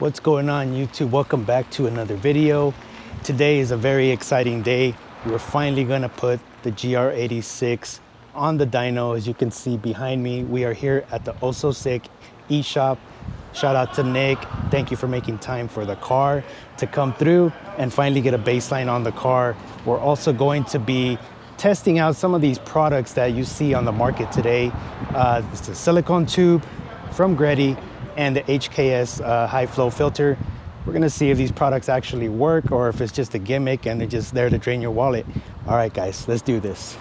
What's going on, YouTube? Welcome back to another video. Today is a very exciting day. We're finally gonna put the GR86 on the dyno. As you can see behind me, we are here at the Also Sick eShop. Shout out to Nick. Thank you for making time for the car to come through and finally get a baseline on the car. We're also going to be testing out some of these products that you see on the market today. It's a silicone tube from GReddy and the HKS high flow filter. We're gonna see if these products actually work or if it's just a gimmick and they're just there to drain your wallet. All right, guys, let's do this.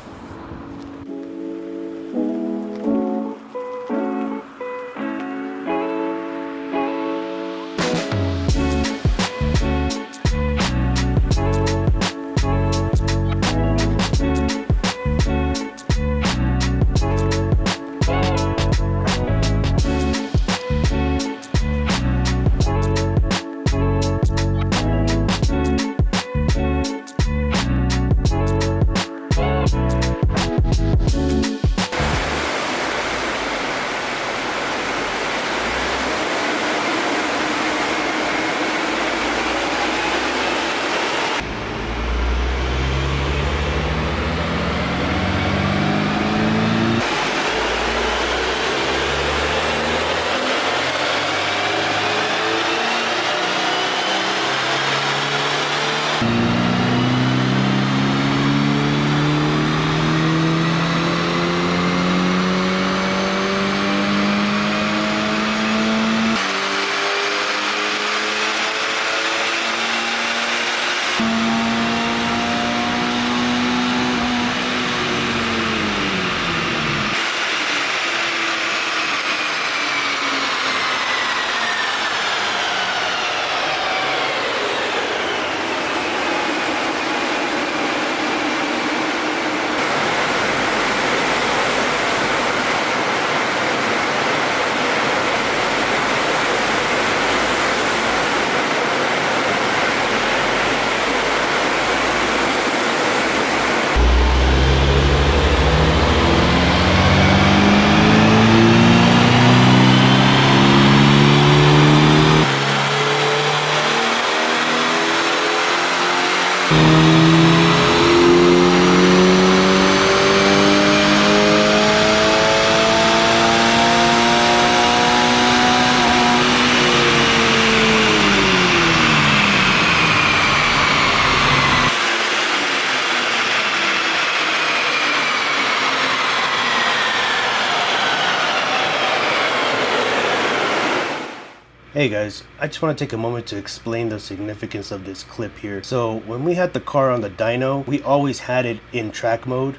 Hey guys, I just want to take a moment to explain the significance of this clip here. So when we had the car on the dyno, we always had it in track mode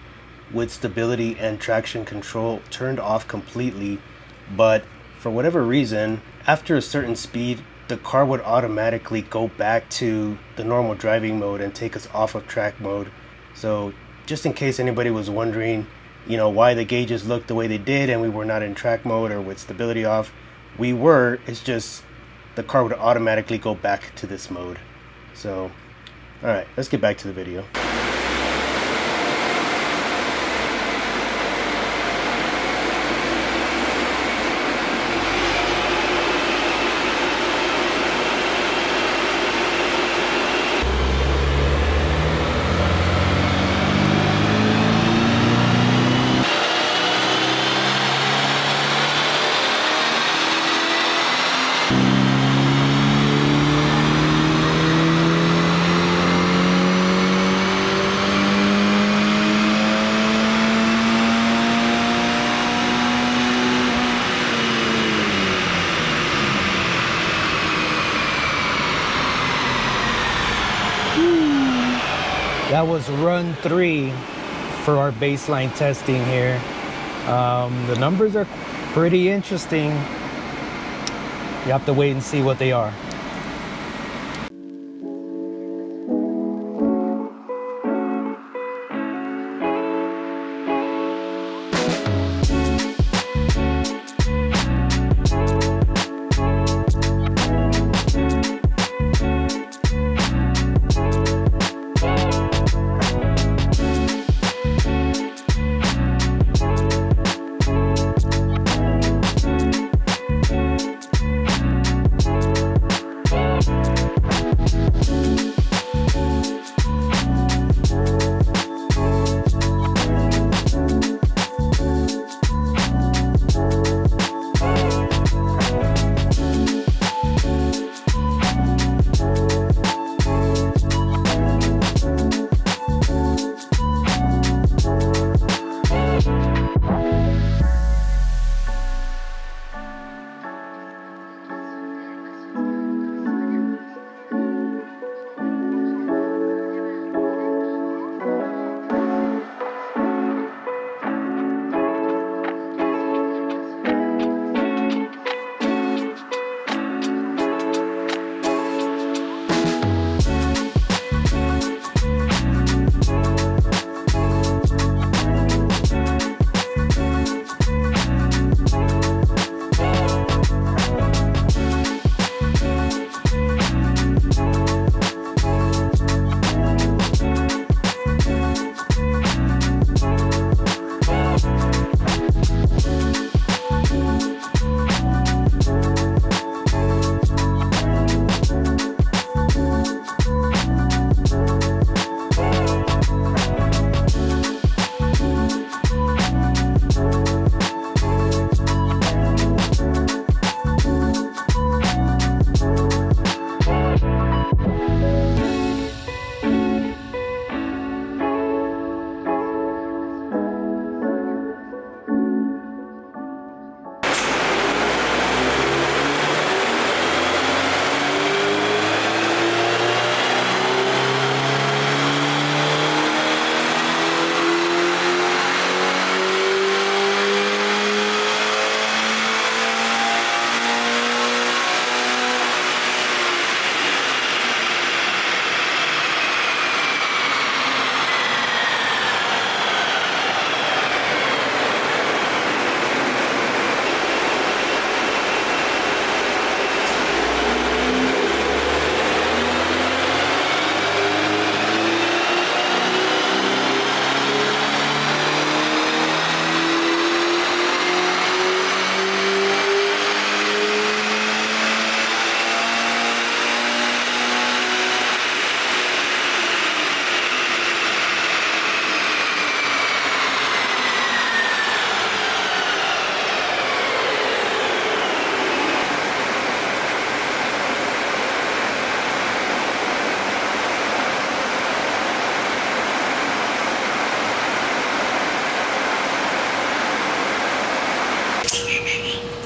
with stability and traction control turned off completely. But for whatever reason, after a certain speed, the car would automatically go back to the normal driving mode and take us off of track mode. So just in case anybody was wondering, you know, why the gauges looked the way they did and we were not in track mode or with stability off, we were. It's just the car would automatically go back to this mode. So, all right, let's get back to the video. That was run 3 for our baseline testing here. The numbers are pretty interesting. You have to wait and see what they are.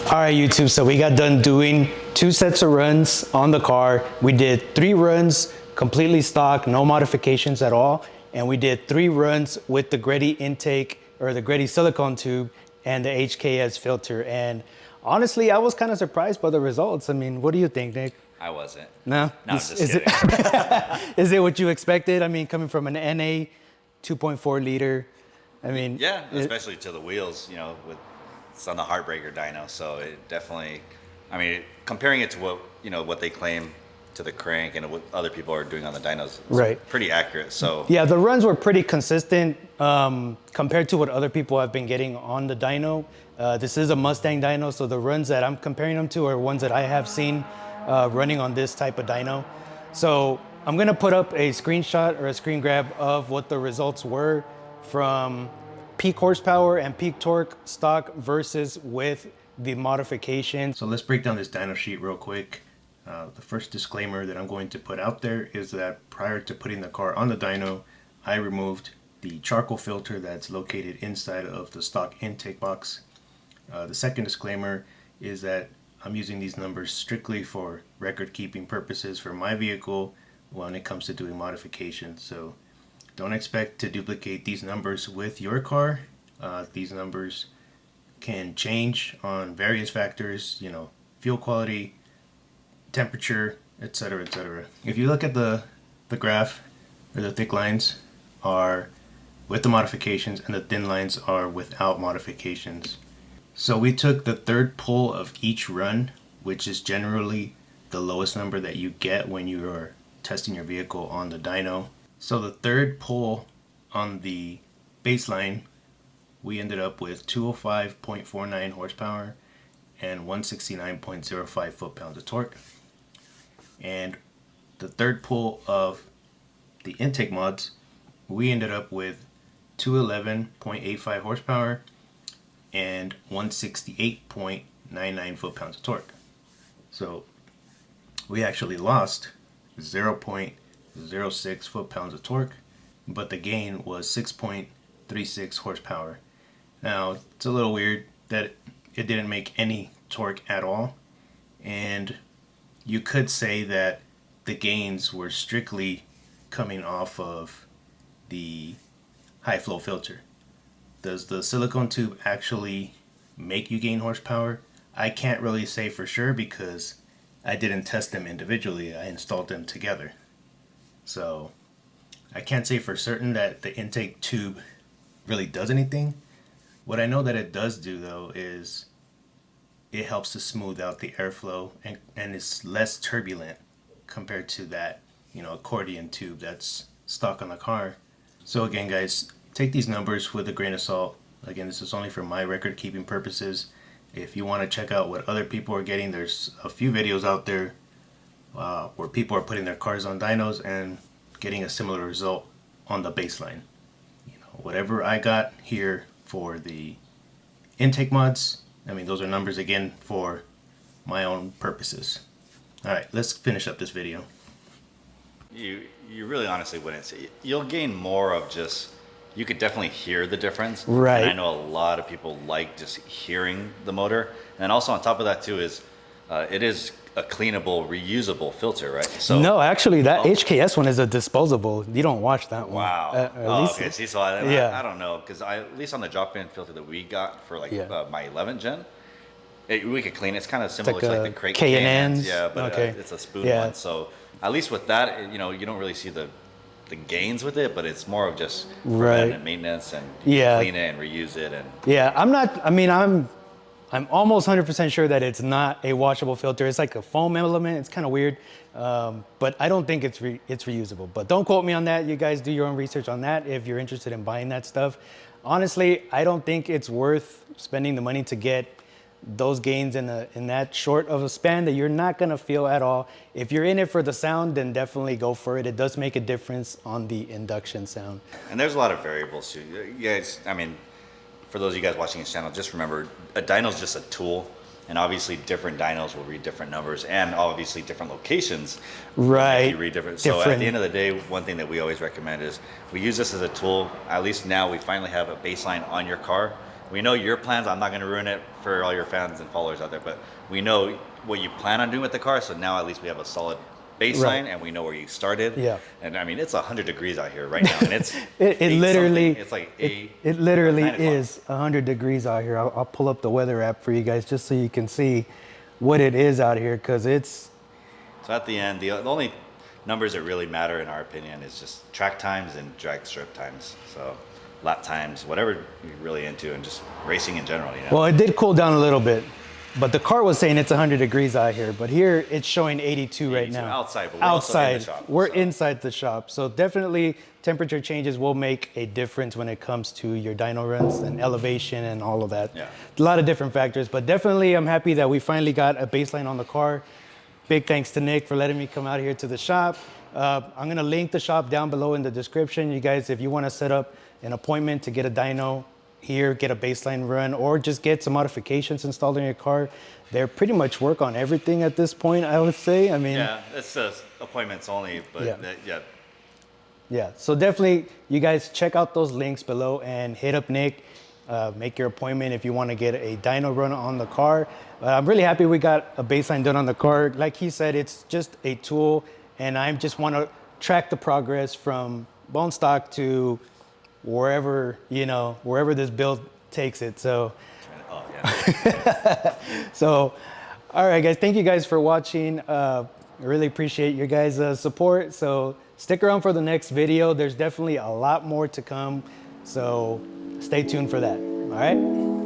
All right, YouTube, so we got done doing 2 sets of runs on the car. We did 3 runs completely stock, no modifications at all. And we did 3 runs with the GReddy intake or the GReddy silicone tube and the HKS filter. And honestly, I was kind of surprised by the results. I mean, what do you think, Nick? I wasn't. No? No, I'm just kidding. Is it what you expected? I mean, coming from an NA 2.4 liter, I mean. Yeah, especially to the wheels, you know, it's on the Heartbreaker dyno, so it definitely, I mean, comparing it to what, you know, what they claim to the crank and what other people are doing on the dynos, it's pretty accurate. So yeah, the runs were pretty consistent compared to what other people have been getting on the dyno. This is a Mustang dyno, so the runs that I'm comparing them to are ones that I have seen running on this type of dyno. So I'm gonna put up a screenshot or a screen grab of what the results were from peak horsepower and peak torque stock versus with the modification. So let's break down this dyno sheet real quick. The first disclaimer that I'm going to put out there is that prior to putting the car on the dyno, I removed the charcoal filter that's located inside of the stock intake box. The second disclaimer is that I'm using these numbers strictly for record keeping purposes for my vehicle when it comes to doing modifications. So don't expect to duplicate these numbers with your car. These numbers can change on various factors, you know, fuel quality, temperature, etc., etc. If you look at the graph, or the thick lines are with the modifications and the thin lines are without modifications. So we took the third pull of each run, which is generally the lowest number that you get when you are testing your vehicle on the dyno. So the third pull on the baseline, we ended up with 205.49 horsepower and 169.05 foot-pounds of torque. And the third pull of the intake mods, we ended up with 211.85 horsepower and 168.99 foot-pounds of torque. So we actually lost 0.06 foot-pounds of torque, but the gain was 6.36 horsepower. Now, it's a little weird that it didn't make any torque at all, and you could say that the gains were strictly coming off of the high flow filter. Does the silicone tube actually make you gain horsepower? I can't really say for sure because I didn't test them individually. I installed them together. So I can't say for certain that the intake tube really does anything. What I know that it does do though is it helps to smooth out the airflow and it's less turbulent compared to that, you know, accordion tube that's stock on the car. So again, guys, take these numbers with a grain of salt. Again, this is only for my record keeping purposes. If you want to check out what other people are getting, there's a few videos out there where people are putting their cars on dynos and getting a similar result on the baseline. You know, whatever I got here for the intake mods, I mean, those are numbers again for my own purposes. All right, let's finish up this video. you really honestly wouldn't see. You'll gain more of just, you could definitely hear the difference. Right. And I know a lot of people like just hearing the motor. And also on top of that too is, it is a cleanable, reusable filter, right? So no, actually, that HKS one is a disposable. You don't wash that one. Wow. Okay. See, so yeah. I don't know, because at least on the drop-in filter that we got for like my 11th gen, we could clean it. It's kind of similar to like the crate K&Ns. Yeah, but okay. It's a spoon one. So at least with that, you know, you don't really see the gains with it, but it's more of just preventive maintenance and you can clean it and reuse it. And I'm almost 100% sure that it's not a washable filter. It's like a foam element. It's kind of weird, but I don't think it's reusable. But don't quote me on that. You guys do your own research on that if you're interested in buying that stuff. Honestly, I don't think it's worth spending the money to get those gains in that short of a span that you're not gonna feel at all. If you're in it for the sound, then definitely go for it. It does make a difference on the induction sound. And there's a lot of variables too. Yeah, for those of you guys watching this channel, just remember, a dyno is just a tool, and obviously different dynos will read different numbers, and obviously different locations right read different. So at the end of the day, one thing that we always recommend is we use this as a tool. At least now we finally have a baseline on your car, we know your plans. I'm not going to ruin it for all your fans and followers out there, but we know what you plan on doing with the car. So now at least we have a solid baseline, and we know where you started. Yeah. And I mean, it's 100 degrees out here right now, and it's it literally it's like it literally is 100 degrees out here. I'll pull up the weather app for you guys just so you can see what it is out here, because it's. So at the end, the only numbers that really matter in our opinion is just track times and drag strip times. So lap times, whatever you're really into, and just racing in general. You know? Well, it did cool down a little bit. But the car was saying it's 100 degrees out here, but here it's showing 82 right now. Outside, but we're also in the shop. We're inside the shop. So definitely temperature changes will make a difference when it comes to your dyno runs and elevation and all of that. Yeah. A lot of different factors, but definitely I'm happy that we finally got a baseline on the car. Big thanks to Nick for letting me come out here to the shop. I'm gonna link the shop down below in the description. You guys, if you wanna set up an appointment to get a dyno here, get a baseline run, or just get some modifications installed in your car, they're pretty much work on everything at this point, I would say. I mean, yeah, it's appointments only, but yeah. So definitely, you guys check out those links below and hit up Nick. Make your appointment if you want to get a dyno run on the car. I'm really happy we got a baseline done on the car. Like he said, it's just a tool, and I just want to track the progress from bone stock to wherever, wherever this build takes it. So, so, all right, guys, thank you guys for watching. I really appreciate your guys' support. So stick around for the next video. There's definitely a lot more to come. So stay tuned for that. All right.